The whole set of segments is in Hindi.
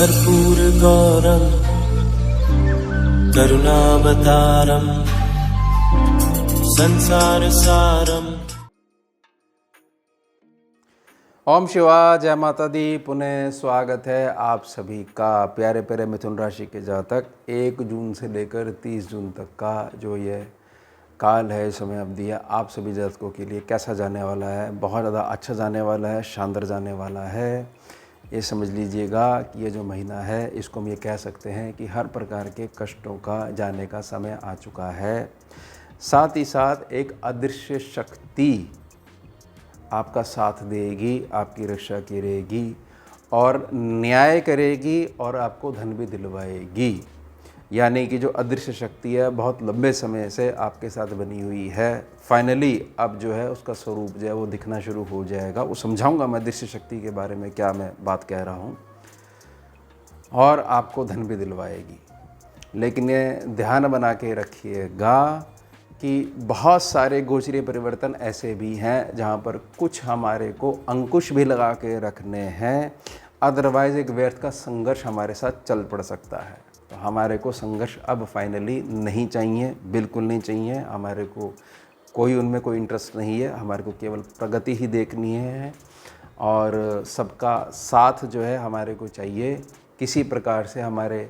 कर्पूरगौरं करुणावतारं संसारसारम्। ओम शिवाय, जय माता दी। पुनः स्वागत है आप सभी का प्यारे प्यारे मिथुन राशि के जातक 1 जून से लेकर 30 जून तक का जो ये काल है, समय अवधि है, आप सभी जातकों के लिए कैसा जाने वाला है। बहुत ज़्यादा अच्छा जाने वाला है, शानदार जाने वाला है। ये समझ लीजिएगा कि ये जो महीना है इसको हम ये कह सकते हैं कि हर प्रकार के कष्टों का जाने का समय आ चुका है। साथ ही साथ एक अदृश्य शक्ति आपका साथ देगी, आपकी रक्षा करेगी और न्याय करेगी और आपको धन भी दिलवाएगी। यानी कि जो अदृश्य शक्ति है बहुत लंबे समय से आपके साथ बनी हुई है, फाइनली अब जो है उसका स्वरूप जो है वो दिखना शुरू हो जाएगा। वो समझाऊंगा मैं अदृश्य शक्ति के बारे में क्या मैं बात कह रहा हूँ, और आपको धन भी दिलवाएगी। लेकिन ये ध्यान बना के रखिएगा कि बहुत सारे गोचरीय परिवर्तन ऐसे भी हैं जहाँ पर कुछ हमारे को अंकुश भी लगा के रखने हैं, अदरवाइज़ एक व्यर्थ का संघर्ष हमारे साथ चल पड़ सकता है। तो हमारे को संघर्ष अब फाइनली नहीं चाहिए, बिल्कुल नहीं चाहिए। हमारे को कोई उनमें कोई इंटरेस्ट नहीं है, हमारे को केवल प्रगति ही देखनी है और सबका साथ जो है हमारे को चाहिए। किसी प्रकार से हमारे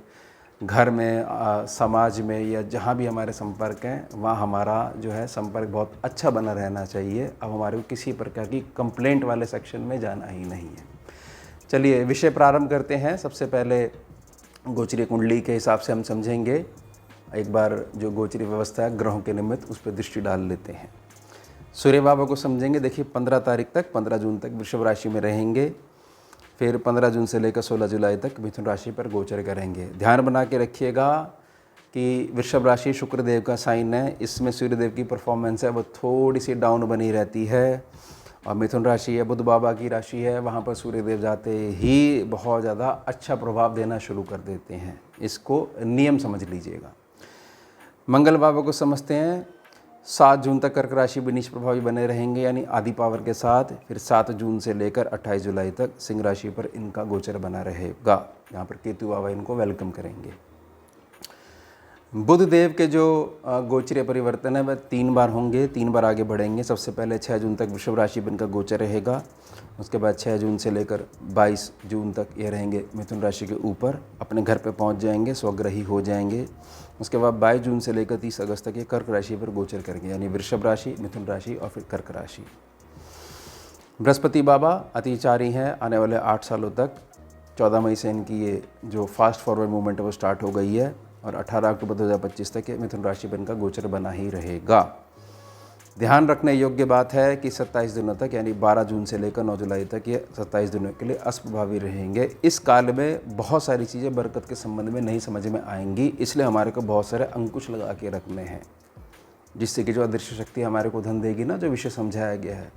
घर में, समाज में या जहाँ भी हमारे संपर्क हैं वहाँ हमारा जो है संपर्क बहुत अच्छा बना रहना चाहिए। अब हमारे को किसी प्रकार की कंप्लेंट वाले सेक्शन में जाना ही नहीं है। चलिए विषय प्रारंभ करते हैं। सबसे पहले गोचरीय कुंडली के हिसाब से हम समझेंगे। एक बार जो गोचरीय व्यवस्था है ग्रहों के निमित्त उस पर दृष्टि डाल लेते हैं। सूर्य बाबा को समझेंगे। देखिए 15 तारीख तक, 15 जून तक वृषभ राशि में रहेंगे, फिर 15 जून से लेकर 16 जुलाई तक मिथुन राशि पर गोचर करेंगे। ध्यान बना के रखिएगा कि वृषभ राशि शुक्रदेव का साइन है, इसमें सूर्यदेव की परफॉर्मेंस है वो थोड़ी सी डाउन बनी रहती है। और मिथुन राशि है बुध बाबा की राशि है, वहाँ पर सूर्यदेव जाते ही बहुत ज़्यादा अच्छा प्रभाव देना शुरू कर देते हैं। इसको नियम समझ लीजिएगा। मंगल बाबा को समझते हैं। 7 जून तक कर्क राशि में नीच प्रभावी बने रहेंगे, यानी आदि पावर के साथ। फिर 7 जून से लेकर 28 जुलाई तक सिंह राशि पर इनका गोचर बना रहेगा। यहाँ पर केतु बाबा इनको वेलकम करेंगे। बुध देव के जो गोचरीय परिवर्तन है वह 3 बार होंगे, 3 बार आगे बढ़ेंगे। सबसे पहले 6 जून तक वृषभ राशि पर इनका गोचर रहेगा। उसके बाद 6 जून से लेकर 22 जून तक ये रहेंगे मिथुन राशि के ऊपर, अपने घर पे पहुंच जाएंगे, स्वग्रही हो जाएंगे। उसके बाद 22 जून से लेकर 30 अगस्त तक ये कर्क राशि पर गोचर करेंगे, यानी वृषभ राशि, मिथुन राशि और फिर कर्क राशि। बृहस्पति बाबा अतिचारी हैं आने वाले 8 सालों तक। 14 मई से इनकी ये जो फास्ट फॉरवर्ड मूवमेंट है वो स्टार्ट हो गई है और 18 अक्टूबर 2025 तक ये मिथुन राशि पर इनका गोचर बना ही रहेगा। ध्यान रखने योग्य बात है कि 27 दिनों तक, यानी 12 जून से लेकर 9 जुलाई तक ये 27 दिनों के लिए अप्रभावी रहेंगे। इस काल में बहुत सारी चीज़ें बरकत के संबंध में नहीं समझ में आएंगी, इसलिए हमारे को बहुत सारे अंकुश लगा के रखने हैं, जिससे कि जो अदृश्य शक्ति हमारे को धन देगी ना, जो विषय समझाया गया है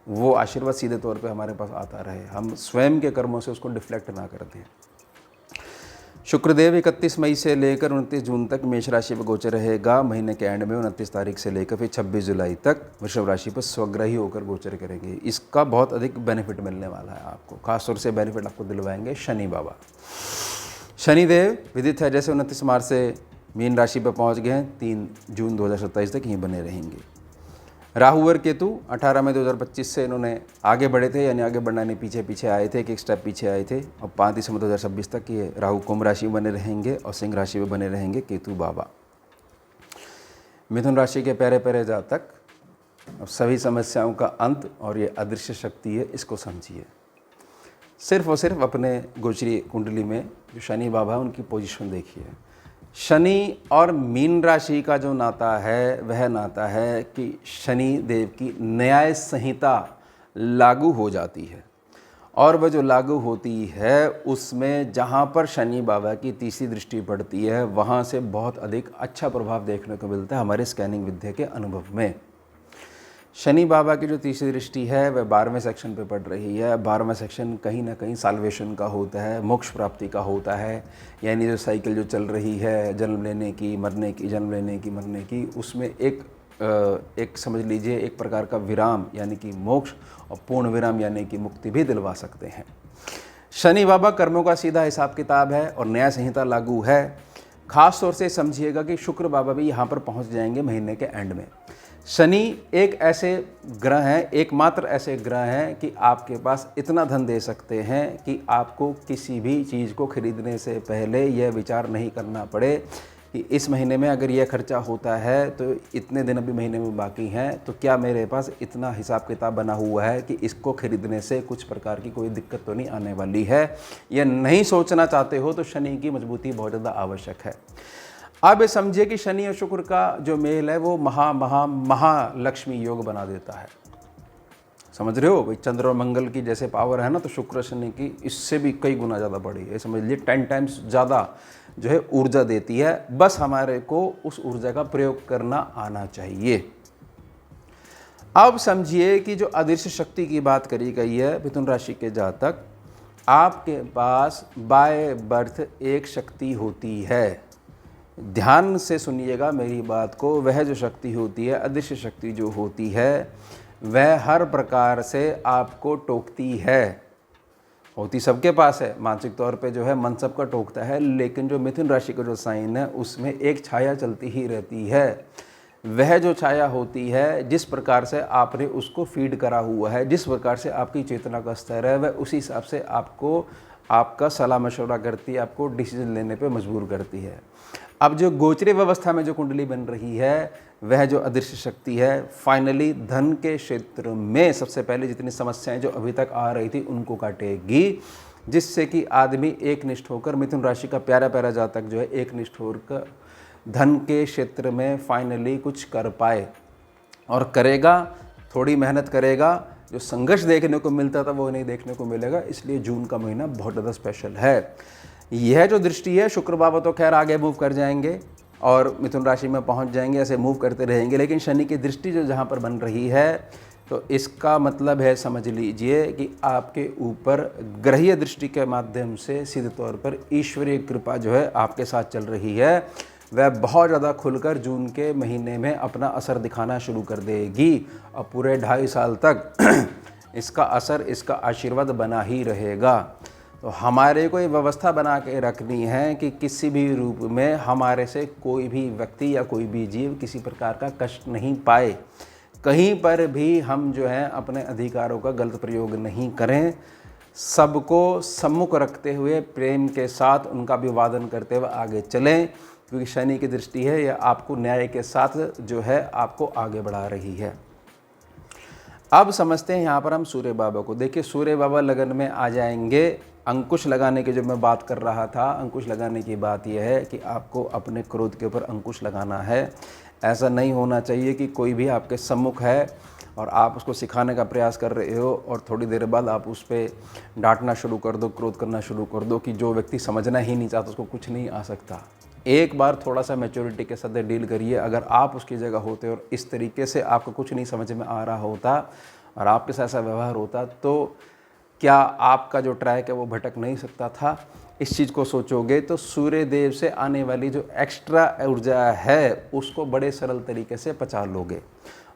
वो आशीर्वाद सीधे तौर पे हमारे पास आता रहे, हम स्वयं के कर्मों से उसको डिफ्लेक्ट ना कर दें। शुक्रदेव 31 मई से लेकर 29 जून तक मेष राशि पर गोचर रहेगा। महीने के एंड में 29 तारीख से लेकर फिर 26 जुलाई तक वृषभ राशि पर स्वग्रही होकर गोचर करेंगे। इसका बहुत अधिक बेनिफिट मिलने वाला है आपको, खासतौर से बेनिफिट आपको दिलवाएंगे शनि बाबा। शनिदेव विदित है जैसे 29 मार्च से मीन राशि पर पहुंच गए हैं, 3 जून 2027 तक यहीं बने रहेंगे। राहु और केतु 18 मई 2025 से इन्होंने आगे बढ़े थे, यानी आगे बढ़ना नहीं, पीछे पीछे आए थे, एक स्टेप पीछे आए थे। और 5 दिसंबर 2026 तक ये राहु कुंभ राशि में बने रहेंगे और सिंह राशि में बने रहेंगे केतु बाबा। मिथुन राशि के प्यारे प्यारे जातक, अब सभी समस्याओं का अंत और ये अदृश्य शक्ति है, इसको समझिए। सिर्फ और सिर्फ अपने गोचरीय कुंडली में जो शनि बाबा है उनकी पोजीशन देखिए। शनि और मीन राशि का जो नाता है वह नाता है कि शनि देव की न्याय संहिता लागू हो जाती है, और वह जो लागू होती है उसमें जहाँ पर शनि बाबा की तीसरी दृष्टि पड़ती है वहाँ से बहुत अधिक अच्छा प्रभाव देखने को मिलता है हमारे स्कैनिंग विद्या के अनुभव में। शनि बाबा की जो तीसरी दृष्टि है वह 12वें सेक्शन पे पड़ रही है। 12वां सेक्शन कहीं ना कहीं साल्वेशन का होता है, मोक्ष प्राप्ति का होता है, यानी जो साइकिल जो चल रही है जन्म लेने की मरने की, जन्म लेने की मरने की, उसमें एक समझ लीजिए एक प्रकार का विराम यानी कि मोक्ष, और पूर्ण विराम यानी कि मुक्ति भी दिलवा सकते हैं। शनि बाबा कर्मों का सीधा हिसाब किताब है और न्याय संहिता लागू है। खास तौर से समझिएगा कि शुक्र बाबा भी यहाँ पर पहुँच जाएंगे महीने के एंड में। शनि एक ऐसे ग्रह हैं, एकमात्र ऐसे ग्रह हैं कि आपके पास इतना धन दे सकते हैं कि आपको किसी भी चीज़ को खरीदने से पहले यह विचार नहीं करना पड़े कि इस महीने में अगर यह खर्चा होता है तो इतने दिन अभी महीने में बाकी हैं, तो क्या मेरे पास इतना हिसाब किताब बना हुआ है कि इसको खरीदने से कुछ प्रकार की कोई दिक्कत तो नहीं आने वाली है। यह नहीं सोचना चाहते हो तो शनि की मजबूती बहुत ज़्यादा आवश्यक है। अब ये समझिए कि शनि और शुक्र का जो मेल है वो महालक्ष्मी योग बना देता है। समझ रहे हो भाई, चंद्र और मंगल की जैसे पावर है ना, तो शुक्र शनि की इससे भी कई गुना ज़्यादा बड़ी है। समझ लीजिए 10 टाइम्स ज़्यादा जो है ऊर्जा देती है। बस हमारे को उस ऊर्जा का प्रयोग करना आना चाहिए। अब समझिए कि जो अदृश्य शक्ति की बात करी गई है मिथुन राशि के जातक, आपके पास बाय बर्थ एक शक्ति होती है। ध्यान से सुनिएगा मेरी बात को। वह जो शक्ति होती है, अदृश्य शक्ति जो होती है, वह हर प्रकार से आपको टोकती है। होती सबके पास है, मानसिक तौर पे जो है मन सबका टोकता है, लेकिन जो मिथुन राशि का जो साइन है उसमें एक छाया चलती ही रहती है। वह जो छाया होती है, जिस प्रकार से आपने उसको फीड करा हुआ है, जिस प्रकार से आपकी चेतना का स्तर है, वह उसी हिसाब से आपको आपका सलाह मशवरा करती है, आपको डिसीजन लेने पे मजबूर करती है। अब जो गोचरी व्यवस्था में जो कुंडली बन रही है, वह जो अदृश्य शक्ति है, फाइनली धन के क्षेत्र में सबसे पहले जितनी समस्याएं जो अभी तक आ रही थी उनको काटेगी, जिससे कि आदमी एकनिष्ठ होकर, मिथुन राशि का प्यारा प्यारा जातक जो है एकनिष्ठ होकर धन के क्षेत्र में फाइनली कुछ कर पाए। और करेगा, थोड़ी मेहनत करेगा, जो संघर्ष देखने को मिलता था वो नहीं देखने को मिलेगा। इसलिए जून का महीना बहुत ज़्यादा स्पेशल है। यह जो दृष्टि है, शुक्र बाबा तो खैर आगे मूव कर जाएंगे और मिथुन राशि में पहुंच जाएंगे, ऐसे मूव करते रहेंगे, लेकिन शनि की दृष्टि जो जहां पर बन रही है, तो इसका मतलब है, समझ लीजिए कि आपके ऊपर ग्रहीय दृष्टि के माध्यम से सीधे तौर पर ईश्वरीय कृपा जो है आपके साथ चल रही है। वह बहुत ज़्यादा खुलकर जून के महीने में अपना असर दिखाना शुरू कर देगी और पूरे 2.5 साल तक इसका असर, इसका आशीर्वाद बना ही रहेगा। तो हमारे को ये व्यवस्था बना के रखनी है कि किसी भी रूप में हमारे से कोई भी व्यक्ति या कोई भी जीव किसी प्रकार का कष्ट नहीं पाए। कहीं पर भी हम जो है अपने अधिकारों का गलत प्रयोग नहीं करें। सबको सम्मुख रखते हुए प्रेम के साथ उनका अभिवादन करते हुए आगे चलें, क्योंकि शनि की दृष्टि है, यह आपको न्याय के साथ जो है आपको आगे बढ़ा रही है। अब समझते हैं यहाँ पर हम सूर्य बाबा को। देखिए, सूर्य बाबा लगन में आ जाएंगे। अंकुश लगाने की जो मैं बात कर रहा था, अंकुश लगाने की बात यह है कि आपको अपने क्रोध के ऊपर अंकुश लगाना है। ऐसा नहीं होना चाहिए कि कोई भी आपके सम्मुख है और आप उसको सिखाने का प्रयास कर रहे हो और थोड़ी देर बाद आप उस पर डांटना शुरू कर दो, क्रोध करना शुरू कर दो कि जो व्यक्ति समझना ही नहीं चाहता उसको कुछ नहीं आ सकता। एक बार थोड़ा सा मैच्योरिटी के साथ डील करिए। अगर आप उसकी जगह होते और इस तरीके से आपको कुछ नहीं समझ में आ रहा होता और आपके साथ ऐसा व्यवहार होता, तो क्या आपका जो ट्रैक है वो भटक नहीं सकता था? इस चीज़ को सोचोगे तो सूर्य देव से आने वाली जो एक्स्ट्रा ऊर्जा है उसको बड़े सरल तरीके से पचा लोगे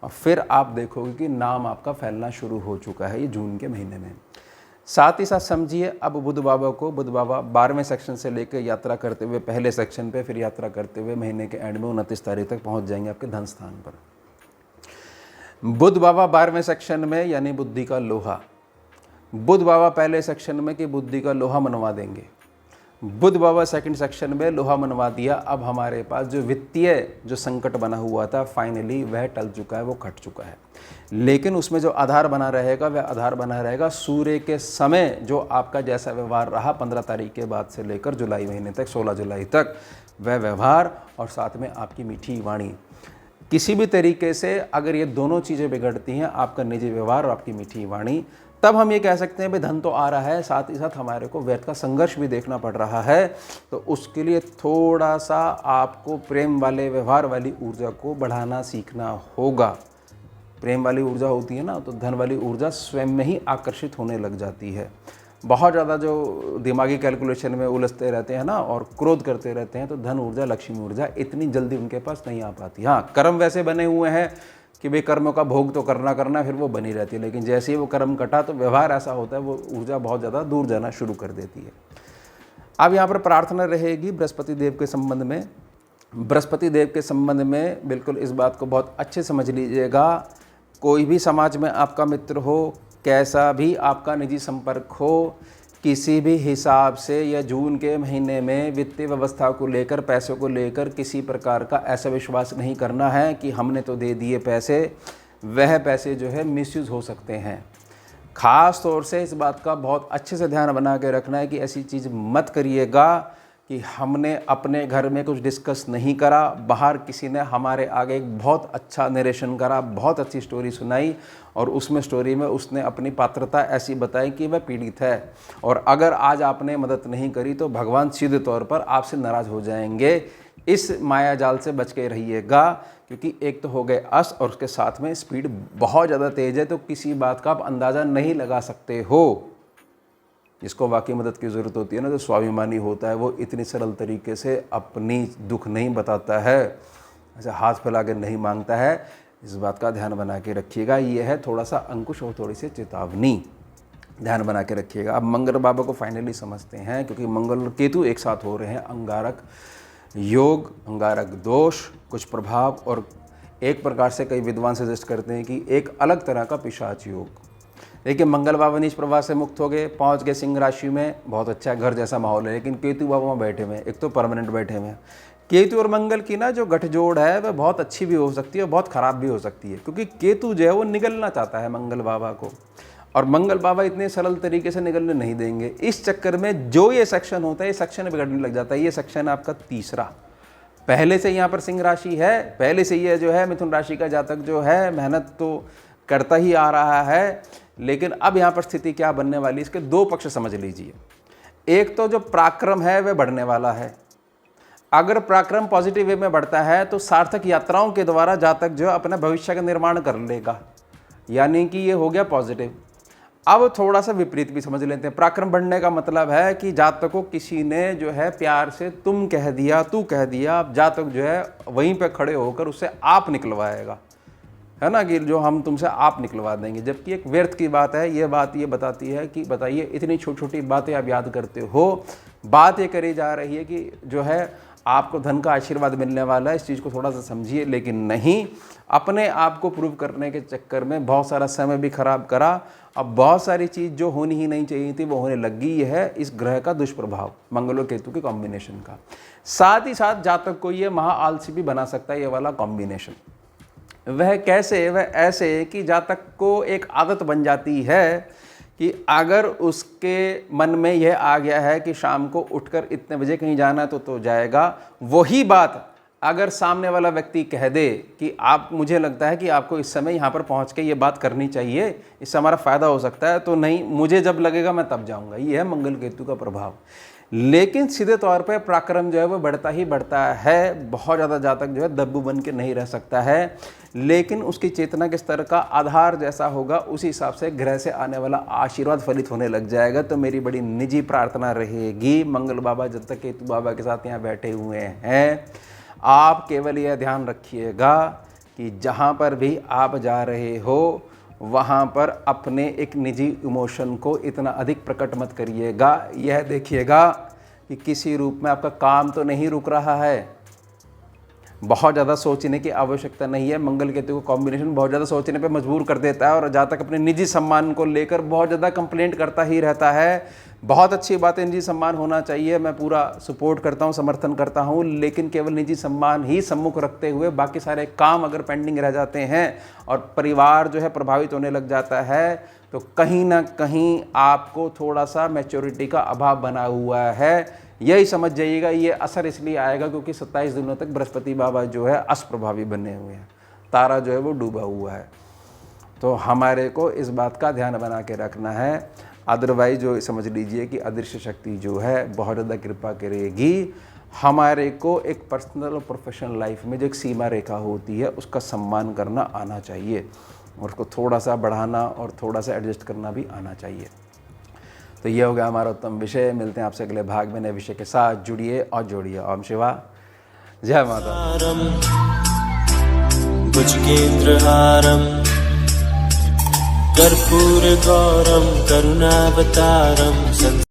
और फिर आप देखोगे कि नाम आपका फैलना शुरू हो चुका है ये जून के महीने में। साथ ही साथ समझिए, अब बुध बाबा को, बुध बाबा 12वें सेक्शन से लेकर यात्रा करते हुए पहले सेक्शन पे, फिर यात्रा करते हुए महीने के एंड में 29 तारीख तक पहुंच जाएंगे आपके धन स्थान पर। बुध बाबा 12वें सेक्शन में यानी बुद्धि का लोहा। बुध बाबा पहले सेक्शन में कि बुद्धि का लोहा मनवा देंगे, बुध बाबा सेकंड सेक्शन में लोहा मनवा दिया। अब हमारे पास जो वित्तीय जो संकट बना हुआ था फाइनली वह टल चुका है, वो खट चुका है। लेकिन उसमें जो आधार बना रहेगा वह आधार बना रहेगा सूर्य के समय जो आपका जैसा व्यवहार रहा 15 तारीख के बाद से लेकर जुलाई महीने तक, 16 जुलाई तक, वह व्यवहार और साथ में आपकी मीठी वाणी। किसी भी तरीके से अगर ये दोनों चीज़ें बिगड़ती हैं, आपका निजी व्यवहार और आपकी मीठी वाणी, तब हम ये कह सकते हैं भाई धन तो आ रहा है, साथ ही साथ हमारे को व्यर्थ का संघर्ष भी देखना पड़ रहा है। तो उसके लिए थोड़ा सा आपको प्रेम वाले व्यवहार वाली ऊर्जा को बढ़ाना सीखना होगा। प्रेम वाली ऊर्जा होती है ना, तो धन वाली ऊर्जा स्वयं में ही आकर्षित होने लग जाती है। बहुत ज़्यादा जो दिमागी कैलकुलेशन में उलझते रहते हैं ना और क्रोध करते रहते हैं, तो धन ऊर्जा, लक्ष्मी ऊर्जा इतनी जल्दी उनके पास नहीं आ पाती। हाँ, कर्म वैसे बने हुए हैं कि भाई कर्मों का भोग तो करना करना, फिर वो बनी रहती है, लेकिन जैसे ही वो कर्म कटा तो व्यवहार ऐसा होता है, वो ऊर्जा बहुत ज़्यादा दूर जाना शुरू कर देती है। अब यहाँ पर प्रार्थना रहेगी बृहस्पति देव के संबंध में। बृहस्पति देव के संबंध में बिल्कुल इस बात को बहुत अच्छे समझ लीजिएगा। कोई भी समाज में आपका मित्र हो, कैसा भी आपका निजी संपर्क हो, किसी भी हिसाब से या जून के महीने में वित्तीय व्यवस्था को लेकर, पैसों को लेकर किसी प्रकार का ऐसा विश्वास नहीं करना है कि हमने तो दे दिए पैसे, वह पैसे जो है मिसयूज़ हो सकते हैं। ख़ास तौर से इस बात का बहुत अच्छे से ध्यान बना के रखना है कि ऐसी चीज़ मत करिएगा कि हमने अपने घर में कुछ डिस्कस नहीं करा, बाहर किसी ने हमारे आगे एक बहुत अच्छा नरेशन करा, बहुत अच्छी स्टोरी सुनाई और उसमें स्टोरी में उसने अपनी पात्रता ऐसी बताई कि वह पीड़ित है, और अगर आज आपने मदद नहीं करी तो भगवान सीधे तौर पर आपसे नाराज़ हो जाएंगे। इस माया जाल से बच के रहिएगा, क्योंकि एक तो हो गए अस और उसके साथ में स्पीड बहुत ज़्यादा तेज़ है, तो किसी बात का आप अंदाज़ा नहीं लगा सकते हो। जिसको वाकई मदद की ज़रूरत होती है ना, जो स्वाभिमानी होता है, वो इतनी सरल तरीके से अपनी दुख नहीं बताता है, ऐसे हाथ फैला के नहीं मांगता है। इस बात का ध्यान बना के रखिएगा। ये है थोड़ा सा अंकुश और थोड़ी सी चेतावनी, ध्यान बना के रखिएगा। अब मंगल बाबा को फाइनली समझते हैं, क्योंकि मंगल और केतु एक साथ हो रहे हैं। अंगारक योग, अंगारक दोष, कुछ प्रभाव, और एक प्रकार से कई विद्वान सजेस्ट करते हैं कि एक अलग तरह का पिशाच योग। देखिए, मंगल बाबा नीच प्रभाव से मुक्त हो गए, पहुँच गए सिंह राशि में, बहुत अच्छा घर जैसा माहौल है। लेकिन केतु बाबा वहाँ बैठे हुए हैं, एक तो परमानेंट बैठे हुए हैं। केतु और मंगल की ना जो गठजोड़ है वह बहुत अच्छी भी हो सकती है और बहुत ख़राब भी हो सकती है, क्योंकि केतु जो है वो निगलना चाहता है मंगल बाबा को, और मंगल बाबा इतने सरल तरीके से निगलने नहीं देंगे। इस चक्कर में जो ये सेक्शन होता है, ये सेक्शन बिगड़ने लग जाता है। ये सेक्शन आपका तीसरा, पहले से यहाँ पर सिंह राशि है, पहले से ये जो है मिथुन राशि का जातक जो है मेहनत तो करता ही आ रहा है, लेकिन अब यहाँ पर स्थिति क्या बनने वाली, इसके दो पक्ष समझ लीजिए। एक तो जो पराक्रम है वह बढ़ने वाला है। अगर पराक्रम पॉजिटिव वे में बढ़ता है तो सार्थक यात्राओं के द्वारा जातक जो है अपने भविष्य का निर्माण कर लेगा, यानी कि ये हो गया पॉजिटिव। अब थोड़ा सा विपरीत भी समझ लेते हैं। पराक्रम बढ़ने का मतलब है कि जातक को किसी ने जो है प्यार से तुम कह दिया, तू कह दिया, अब जातक जो है वहीं पे खड़े होकर उससे आप निकलवाएगा, है ना, कि जो हम तुमसे आप निकलवा देंगे। जबकि एक व्यर्थ की बात है। ये बात ये बताती है कि बताइए इतनी छोटी छोटी बातें आप याद करते हो। बात ये करी जा रही है कि जो है आपको धन का आशीर्वाद मिलने वाला है, इस चीज़ को थोड़ा सा समझिए। लेकिन नहीं, अपने आप को प्रूव करने के चक्कर में बहुत सारा समय भी खराब करा। अब बहुत सारी चीज़ जो होनी ही नहीं चाहिए थी वो होने लग गई है, इस ग्रह का दुष्प्रभाव, मंगल और केतु के कॉम्बिनेशन का। साथ ही साथ जातक को ये महा आलसी भी बना सकता है, ये वाला कॉम्बिनेशन। वह कैसे? वह ऐसे कि जातक को एक आदत बन जाती है कि अगर उसके मन में यह आ गया है कि शाम को उठकर इतने बजे कहीं जाना तो जाएगा, वही बात अगर सामने वाला व्यक्ति कह दे कि आप, मुझे लगता है कि आपको इस समय यहाँ पर पहुँच के ये बात करनी चाहिए, इससे हमारा फ़ायदा हो सकता है, तो नहीं, मुझे जब लगेगा मैं तब जाऊँगा। ये है मंगल केतु का प्रभाव। लेकिन सीधे तौर पे पराक्रम जो है वो बढ़ता ही बढ़ता है। बहुत ज़्यादा जातक जो है दब्बू बन के नहीं रह सकता है, लेकिन उसकी चेतना के स्तर का आधार जैसा होगा उसी हिसाब से ग्रह से आने वाला आशीर्वाद फलित होने लग जाएगा। तो मेरी बड़ी निजी प्रार्थना रहेगी, मंगल बाबा जब तक केतु बाबा के साथ यहाँ बैठे हुए हैं, आप केवल यह ध्यान रखिएगा कि जहाँ पर भी आप जा रहे हो वहाँ पर अपने एक निजी इमोशन को इतना अधिक प्रकट मत करिएगा। यह देखिएगा कि किसी रूप में आपका काम तो नहीं रुक रहा है। बहुत ज़्यादा सोचने की आवश्यकता नहीं है। मंगल केतु को कॉम्बिनेशन बहुत ज़्यादा सोचने पे मजबूर कर देता है, और जहाँ तक अपने निजी सम्मान को लेकर बहुत ज़्यादा कंप्लेंट करता ही रहता है। बहुत अच्छी बात है, निजी सम्मान होना चाहिए, मैं पूरा सपोर्ट करता हूँ, समर्थन करता हूँ, लेकिन केवल निजी सम्मान ही सम्मुख रखते हुए बाकी सारे काम अगर पेंडिंग रह जाते हैं और परिवार जो है प्रभावित होने लग जाता है, तो कहीं ना कहीं आपको थोड़ा सा मैच्योरिटी का अभाव बना हुआ है। यही समझ जाइएगा। ये असर इसलिए आएगा क्योंकि 27 दिनों तक बृहस्पति बाबा जो है अष्प्रभावी बने हुए हैं, तारा जो है वो डूबा हुआ है। तो हमारे को इस बात का ध्यान बना के रखना है। अदरवाइज जो समझ लीजिए कि अदृश्य शक्ति जो है बहुत ज़्यादा कृपा करेगी। हमारे को एक पर्सनल और प्रोफेशनल लाइफ में जो एक सीमा रेखा होती है उसका सम्मान करना आना चाहिए, और उसको थोड़ा सा बढ़ाना और थोड़ा सा एडजस्ट करना भी आना चाहिए। तो ये हो गया हमारा उत्तम विषय। मिलते हैं आपसे अगले भाग में नए विषय के साथ। जुड़िए और जोड़िए। ओम शिवा, जय माता। भुजगेन्द्रहारम् कर्पूरगौरं करुणावतारं